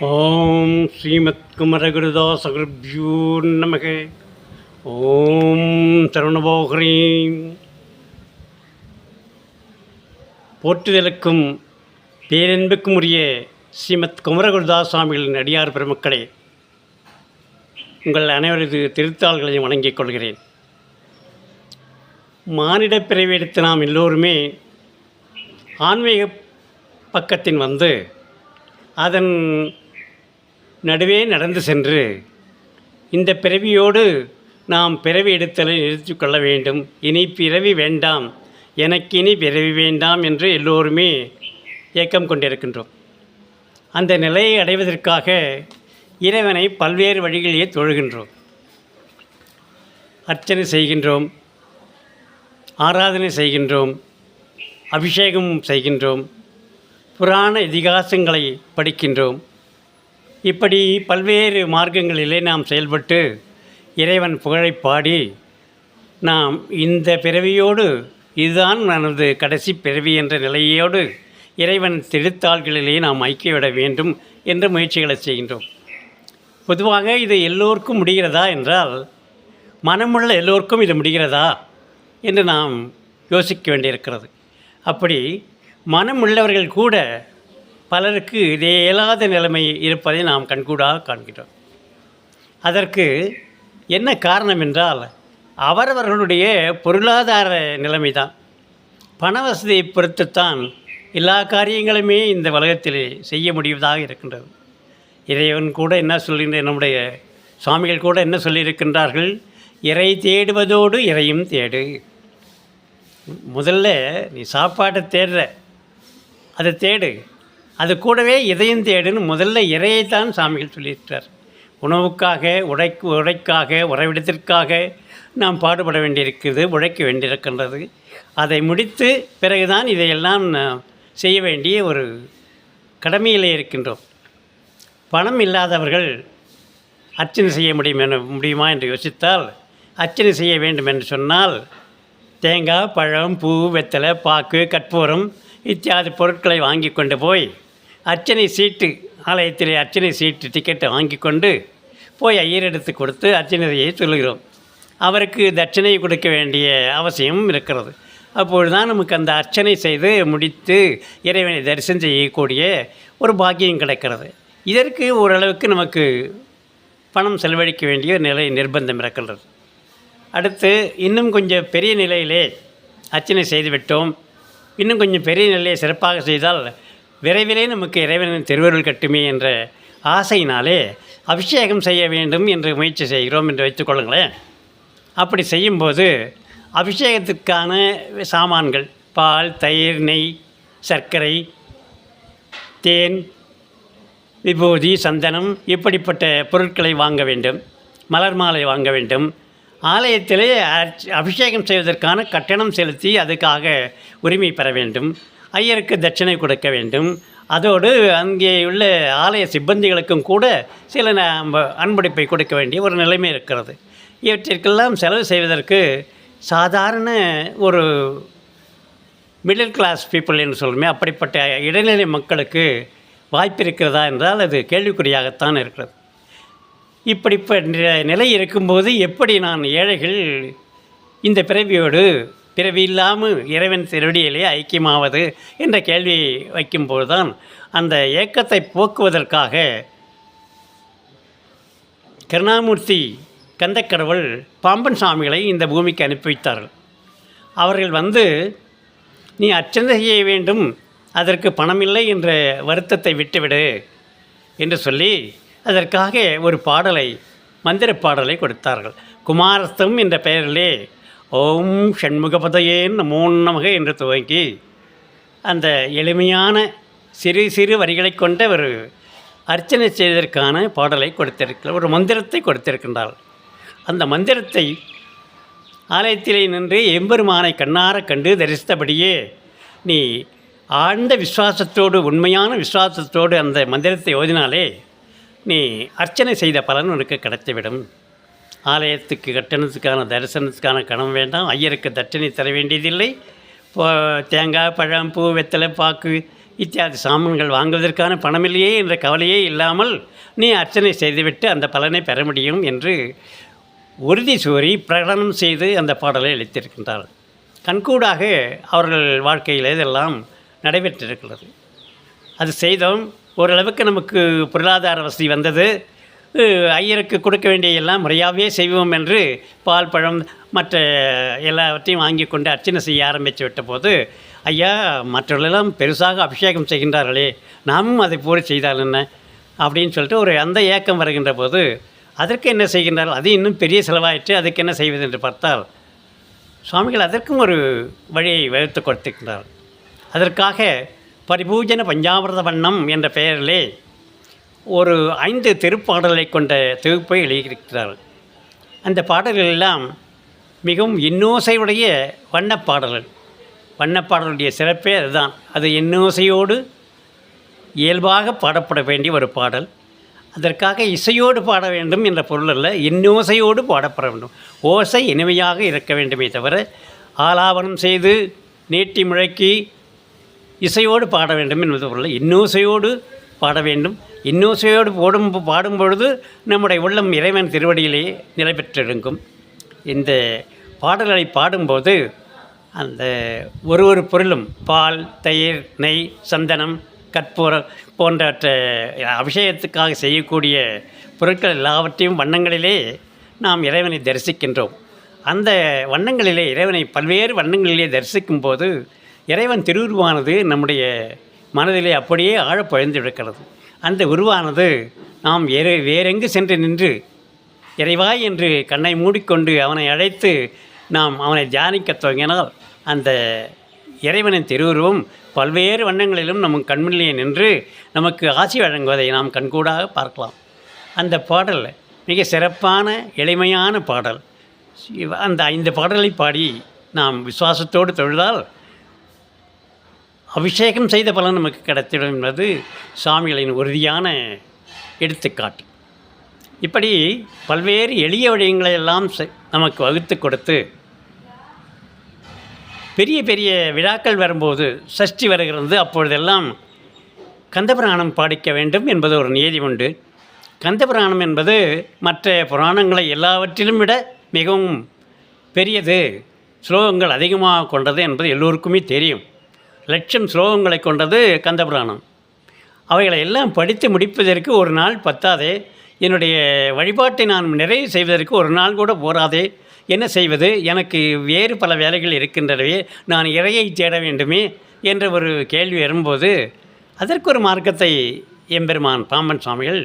ஓம் ஸ்ரீமத் குமரகுருதாசகுருப்யூ நமக. ஓம் சரவணபோகரீம். போற்றுதலுக்கும் பேரன்புக்கும் உரிய ஸ்ரீமத் குமரகுருதாஸ் சுவாமிகளின் அடியார் பெருமக்களே, உங்கள் அனைவரது திருத்தாள்களையும் வணங்கிக் கொள்கிறேன். மானிட பிறவி எடுத்து நாம் எல்லோருமே ஆன்மீக பக்கத்தின் வந்து அதன் நடுவே நடந்து சென்று இந்த பிறவியோடு நாம் பிறவி எடுத்தலை நிறுத்தி கொள்ள வேண்டும். இனி பிறவி வேண்டாம், எனக்கு இனி பிறவி வேண்டாம் என்று எல்லோருமே ஏக்கம் கொண்டிருக்கின்றோம். அந்த நிலையை அடைவதற்காக இறைவனை பல்வேறு வழிகளிலே தொழுகின்றோம். அர்ச்சனை செய்கின்றோம், ஆராதனை செய்கின்றோம், அபிஷேகம் செய்கின்றோம், புராண இதிகாசங்களை படிக்கின்றோம். இப்படி பல்வேறு மார்க்கங்களிலே நாம் செயல்பட்டு இறைவன் புகழை பாடி நாம் இந்த பிறவியோடு இதுதான் நமது கடைசி பிறவி என்ற நிலையோடு இறைவன் திருத்தாள்களிலே நாம் ஐக்கியவிட வேண்டும் என்ற முயற்சிகளை செய்கின்றோம். பொதுவாக இது எல்லோருக்கும் முடிகிறதா என்றால், மனமுள்ள எல்லோருக்கும் இது முடிகிறதா என்று நாம் யோசிக்க வேண்டியிருக்கிறது. அப்படி மனமுள்ளவர்கள் கூட பலருக்கு இதே இயலாத நிலைமை இருப்பதை நாம் கண்கூடாக காண்கிறோம். அதற்கு என்ன காரணம் என்றால், அவரவர்களுடைய பொருளாதார நிலைமை தான். பண வசதியை பொறுத்துத்தான் எல்லா காரியங்களுமே இந்த உலகத்தில் செய்ய முடிவதாக இருக்கின்றது. இறைவன் கூட என்ன சொல்கின்ற, நம்முடைய சுவாமிகள் கூட என்ன சொல்லியிருக்கின்றார்கள், இறை தேடுவதோடு இறையும் தேடு. முதல்ல நீ சாப்பாட்டை தேடுற, அதை தேடு, அது கூடவே இதையும் தேடுன்னு முதல்ல இறையைத்தான் சாமிகள் சொல்லியிருக்கிறார். உணவுக்காக, உடைக்காக, உறைவிடத்திற்காக நாம் பாடுபட வேண்டியிருக்கிறது, உழைக்க வேண்டியிருக்கின்றது. அதை முடித்து பிறகுதான் இதையெல்லாம் செய்ய வேண்டிய ஒரு கடமையிலே இருக்கின்றோம். பணம் இல்லாதவர்கள் அர்ச்சனை செய்ய முடியுமா என்று யோசித்தால், அர்ச்சனை செய்ய வேண்டும் என்று சொன்னால் தேங்காய், பழம், பூ, வெத்தலை, பாக்கு, கற்பூரம் இத்தியாதி பொருட்களை வாங்கி கொண்டு போய் அர்ச்சனை சீட்டு, ஆலயத்தில் அர்ச்சனை சீட்டு டிக்கெட்டை வாங்கி கொண்டு போய் ஐயரெடுத்து கொடுத்து அர்ச்சனை செய்ய சொல்லுகிறோம். அவருக்கு தட்சணை கொடுக்க வேண்டிய அவசியம் இருக்கிறது. அப்பொழுது தான் நமக்கு அந்த அர்ச்சனை செய்து முடித்து இறைவனை தரிசனம் செய்யக்கூடிய ஒரு பாக்கியம் கிடைக்கிறது. இதற்கு ஓரளவுக்கு நமக்கு பணம் செலவழிக்க வேண்டிய நிலை நிர்பந்தம் இருக்கின்றது. அடுத்து இன்னும் கொஞ்சம் பெரிய நிலையிலே அர்ச்சனை செய்துவிட்டோம், இன்னும் கொஞ்சம் பெரிய நிலையை சிறப்பாக செய்தால் விரைவிலே நமக்கு இறைவனின் திருவருள் கட்டுமே என்ற ஆசையினாலே அபிஷேகம் செய்ய வேண்டும் என்று முயற்சி செய்கிறோம் என்று வைத்துக்கொள்ளுங்களேன். அப்படி செய்யும்போது அபிஷேகத்திற்கான சாமான்கள் பால், தயிர், நெய், சர்க்கரை, தேன், விபூதி, சந்தனம் இப்படிப்பட்ட பொருட்களை வாங்க வேண்டும். மலர் மாலை வாங்க வேண்டும். ஆலயத்திலே அபிஷேகம் செய்வதற்கான கட்டணம் செலுத்தி அதுக்காக உரிமை பெற வேண்டும். ஐயருக்கு தட்சணை கொடுக்க வேண்டும். அதோடு அங்கே உள்ள ஆலய சிப்பந்திகளுக்கும் கூட சில அன்பளிப்பை கொடுக்க வேண்டிய ஒரு நிலைமை இருக்கிறது. இவற்றிற்கெல்லாம் செலவு செய்வதற்கு சாதாரண ஒரு மிடில் கிளாஸ் பீப்புள் என்று சொல்லுமே, அப்படிப்பட்ட இடைநிலை மக்களுக்கு வாய்ப்பு இருக்கிறதா என்றால் அது கேள்விக்குறியாகத்தான் இருக்கிறது. இப்படிப்பட்ட நிலை இருக்கும்போது எப்படி நான் ஏழைகள் இந்த பிறவியோடு பிறவி இல்லாமல் இறைவன் திருவடியிலே ஐக்கியமாவது என்ற கேள்வி வைக்கும்போது தான் அந்த ஏக்கத்தை போக்குவதற்காக கருணாமூர்த்தி கந்தக்கடவுள் பாம்பன் சாமிகளை இந்த பூமிக்கு அனுப்பி வைத்தார்கள். அவர்கள் வந்து நீ அர்ச்சனை செய்ய வேண்டும், அதற்கு பணமில்லை என்ற வருத்தத்தை விட்டுவிடு என்று சொல்லி அதற்காக ஒரு பாடலை, மந்திர பாடலை கொடுத்தார்கள். குமாரஸ்தம் என்ற பெயரிலே ஓம் ஷண்முகபதையே நமோ நமக என்று துவங்கி அந்த எளிமையான சிறு சிறு வரிகளை கொண்ட ஒரு அர்ச்சனை செய்வதற்கான பாடலை கொடுத்திருக்கிறார், ஒரு மந்திரத்தை கொடுத்திருக்கின்றார். அந்த மந்திரத்தை ஆலயத்திலே நின்று எம்பெருமானை கண்ணார கண்டு தரிசித்தபடியே நீ ஆழ்ந்த விசுவாசத்தோடு, உண்மையான விசுவாசத்தோடு அந்த மந்திரத்தை ஓதினாலே நீ அர்ச்சனை செய்த பலன் உனக்கு கிடைத்துவிடும். ஆலயத்துக்கு கட்டணத்துக்கான தரிசனத்துக்கான கணம் வேண்டாம், ஐயருக்கு தட்சணை தர வேண்டியதில்லை. தேங்காய், பழம், பூ, வெத்தலை, பாக்கு இத்தியாதி சாமான்கள் வாங்குவதற்கான பணமில்லையே என்ற கவலையே இல்லாமல் நீ அர்ச்சனை செய்துவிட்டு அந்த பலனை பெற முடியும் என்று உறுதி கூறி பிரகடனம் செய்து அந்த பாடலை அளித்திருக்கின்றார். கண்கூடாக அவர்கள் வாழ்க்கையில் இதெல்லாம் நடைபெற்றிருக்கிறது. அது செய்தோம். ஓரளவுக்கு நமக்கு பொருளாதார வசதி வந்தது. ஐயருக்கு கொடுக்க வேண்டிய எல்லாம் முறையாகவே செய்வோம் என்று பால் பழம் மற்ற எல்லாவற்றையும் வாங்கி கொண்டு அர்ச்சனை செய்ய ஆரம்பித்து விட்ட போது, ஐயா மற்றவர்களெல்லாம் பெருசாக அபிஷேகம் செய்கின்றார்களே, நாமும் அதை போல் செய்தால் என்ன அப்படின்னு சொல்லிட்டு ஒரு அந்த ஏக்கம் வருகின்ற போது, அதற்கு என்ன செய்கின்றார்கள்? அது இன்னும் பெரிய செலவாயிற்று, அதுக்கு என்ன செய்வது என்று பார்த்தால் சுவாமிகள் அதற்கும் ஒரு வழியை வகுத்து கொடுத்திருக்கின்றார். அதற்காக பரிபூஜன பஞ்சாமிர்த வண்ணம் என்ற பெயரிலே ஒரு 5 திருப்பாடலை கொண்ட தொகுப்பை எழுதியிருக்கிறார்கள். அந்த பாடல்கள் எல்லாம் மிகவும் இன்னோசையுடைய வண்ணப்பாடல்கள். வண்ணப்பாடலுடைய சிறப்பே அதுதான். அது இன்னோசையோடு இயல்பாக பாடப்பட வேண்டிய ஒரு பாடல். அதற்காக இசையோடு பாட வேண்டும் என்ற பொருள் அல்ல, இன்னோசையோடு பாடப்பட வேண்டும். ஓசை இனிமையாக இருக்க வேண்டுமே தவிர ஆலாபனம் செய்து நீட்டி முழக்கி இசையோடு பாட வேண்டும் என்பது பொருள். இன்னோசையோடு பாட வேண்டும். இன்னோசையோடு பாடும் பொழுது நம்முடைய உள்ளம் இறைவன் திருவடியிலே நிலை பெற்றிருக்கும். இந்த பாடல்களை பாடும்போது அந்த ஒரு பொருளும் பால், தயிர், நெய், சந்தனம், கற்பூரம் போன்றவற்றை அபிஷேகத்துக்காக செய்யக்கூடிய பொருட்கள் எல்லாவற்றையும் வண்ணங்களிலே நாம் இறைவனை தரிசிக்கின்றோம். அந்த வண்ணங்களிலே இறைவனை பல்வேறு வண்ணங்களிலே தரிசிக்கும் போது இறைவன் திருவுருவானது நம்முடைய மனதிலே அப்படியே ஆழப்பழிந்து விடுக்கிறது. அந்த உருவானது நாம் வேறெங்கு சென்று நின்று இறைவாய் என்று கண்ணை மூடிக்கொண்டு அவனை அழைத்து நாம் அவனை தியானிக்க துவங்கினால் அந்த இறைவனின் திருவுருவம் பல்வேறு வண்ணங்களிலும் நம் கண்முன்னிலே நின்று நமக்கு ஆசி வழங்குவதை நாம் கண்கூடாக பார்க்கலாம். அந்த பாடல் மிக சிறப்பான எளிமையான பாடல். அந்த 5 பாடலை பாடி நாம் விசுவாசத்தோடு தொழுதால் அபிஷேகம் செய்த பலன் நமக்கு கிடைத்திடும் என்பது சுவாமிகளின் உறுதியான எடுத்துக்காட்டு. இப்படி பல்வேறு எளிய வழிகளை எல்லாம் நமக்கு வகுத்து கொடுத்து பெரிய பெரிய விழாக்கள் வரும்போது சஷ்டி வருகிறது, அப்பொழுதெல்லாம் கந்தபுராணம் பாடிக்க வேண்டும் என்பது ஒரு நியதி உண்டு. கந்தபுராணம் என்பது மற்ற புராணங்களை எல்லாவற்றிலும் விட மிகவும் பெரியது, ஸ்லோகங்கள் அதிகமாக கொண்டது என்பது எல்லோருக்குமே தெரியும். 1,00,000 ஸ்லோகங்களை கொண்டது கந்தபுராணம். அவைகளை எல்லாம் படித்து முடிப்பதற்கு ஒரு நாள் பத்தாதே, என்னுடைய வழிபாட்டை நான் நிறைவு செய்வதற்கு ஒரு நாள் கூட போராதே, என்ன செய்வது, எனக்கு வேறு பல வேலைகள் இருக்கின்றனவே, நான் இறையை தேட வேண்டுமே என்ற ஒரு கேள்வி வரும்போது அதற்கு ஒரு மார்க்கத்தை எம்பெருமான் பாம்பன் சுவாமிகள்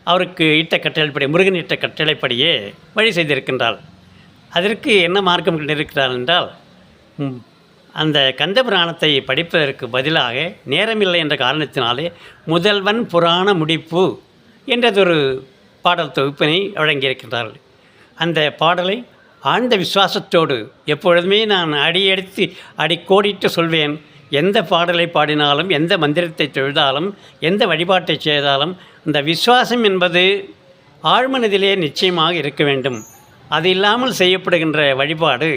அவருக்கு இட்ட கட்டளைப்படி, முருகன் இட்ட கட்டளைப்படியே வழி செய்திருக்கின்றார். அதற்கு என்ன மார்க்கம் இருக்கிறார் என்றால், அந்த கந்தபுராணத்தை படிப்பதற்கு பதிலாக நேரமில்லை என்ற காரணத்தினாலே முதல்வன் புராண முடிப்பு என்றதொரு பாடல் தொகுப்பினை வழங்கியிருக்கின்றார்கள். அந்த பாடலை ஆழ்ந்த விசுவாசத்தோடு எப்பொழுதுமே நான் அடியெடுத்து அடிக்கோடிட்டு சொல்வேன். எந்த பாடலை பாடினாலும், எந்த மந்திரத்தை தொழுதாலும், எந்த வழிபாட்டை செய்தாலும் அந்த விசுவாசம் என்பது ஆழ்மனதிலே நிச்சயமாக இருக்க வேண்டும். அது இல்லாமல் செய்யப்படுகின்ற வழிபாடு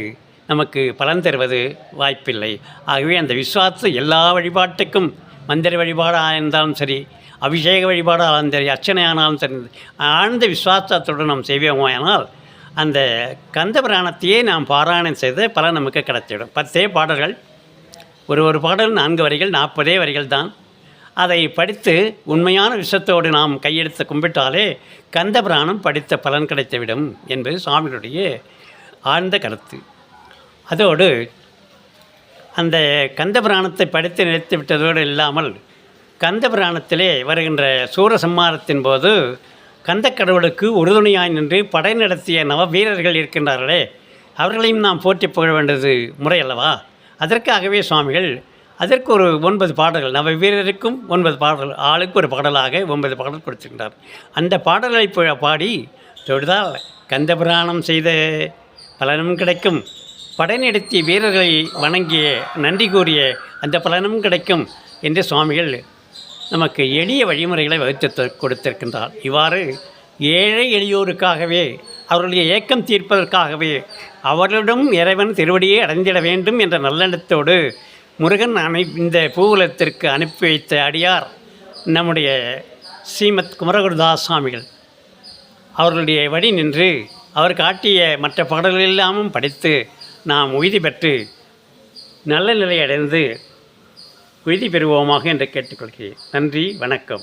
நமக்கு பலன் தருவது வாய்ப்பில்லை. ஆகவே அந்த விசுவாசத்தை எல்லா வழிபாட்டுக்கும், மந்திர வழிபாடாக இருந்தாலும் சரி, அபிஷேக வழிபாடாக இருந்தாலும் சரி, அர்ச்சனை ஆனாலும் சரி, ஆழ்ந்த விசுவாசத்தோடு நாம் செய்வோமானால் அந்த கந்தபுராணத்தையே நாம் பாராயணம் செய்த பலன் நமக்கு கிடைத்திடும். 10 பாடல்கள், ஒரு பாடல் 4 வரிகள், 40 வரிகள் தான். அதை படித்து உண்மையான விஷயத்தோடு நாம் கையெடுத்து கும்பிட்டாலே கந்தபுராணம் படித்த பலன் கிடைத்துவிடும் என்பது சுவாமிகளுடைய ஆழ்ந்த கருத்து. அதோடு அந்த கந்தபுராணத்தை படித்து நிறுத்தி விட்டதோடு இல்லாமல் கந்தபுராணத்திலே வருகின்ற சூரசம்மாரத்தின் போது கந்தக்கடவுளுக்கு உறுதுணையாய் நின்று படை நடத்திய நவ வீரர்கள் இருக்கின்றார்களே, அவர்களையும் நாம் போற்றி புகழ வேண்டியது முறை அல்லவா? அதற்காகவே சுவாமிகள் அதற்கு ஒரு 9 பாடல்கள், நவ வீரருக்கும் 9 பாடல்கள், ஆளுக்கு ஒரு பாடலாக 9 பாடல் கொடுத்திருக்கின்றார். அந்த பாடல்களை பாடி தொழுதால் கந்தபுராணம் செய்த பலனும் கிடைக்கும், படை நடத்திய வீரர்களை வணங்கிய நன்றி கூறிய அந்த பலனும் கிடைக்கும் என்று சுவாமிகள் நமக்கு எளிய வழிமுறைகளை வகுத்து கொடுத்திருக்கின்றார். இவ்வாறு ஏழை எளியோருக்காகவே, அவர்களுடைய ஏக்கம் தீர்ப்பதற்காகவே, அவர்களிடம் இறைவன் திருவடியை அடைந்திட வேண்டும் என்ற நல்லெண்ணத்தோடு முருகன் இந்த பூவுலத்திற்கு அனுப்பி வைத்த அடியார் நம்முடைய ஸ்ரீமத் குமரகுருதாஸ் சுவாமிகள். அவர்களுடைய வழி நின்று அவர் காட்டிய மற்ற பாடல்கள் எல்லாமும் படித்து நாம் உய்தி பெற்று நல்ல நிலை அடைந்து உய்தி பெறுவோமாக என்று கேட்டுக்கொள்கிறேன். நன்றி, வணக்கம்.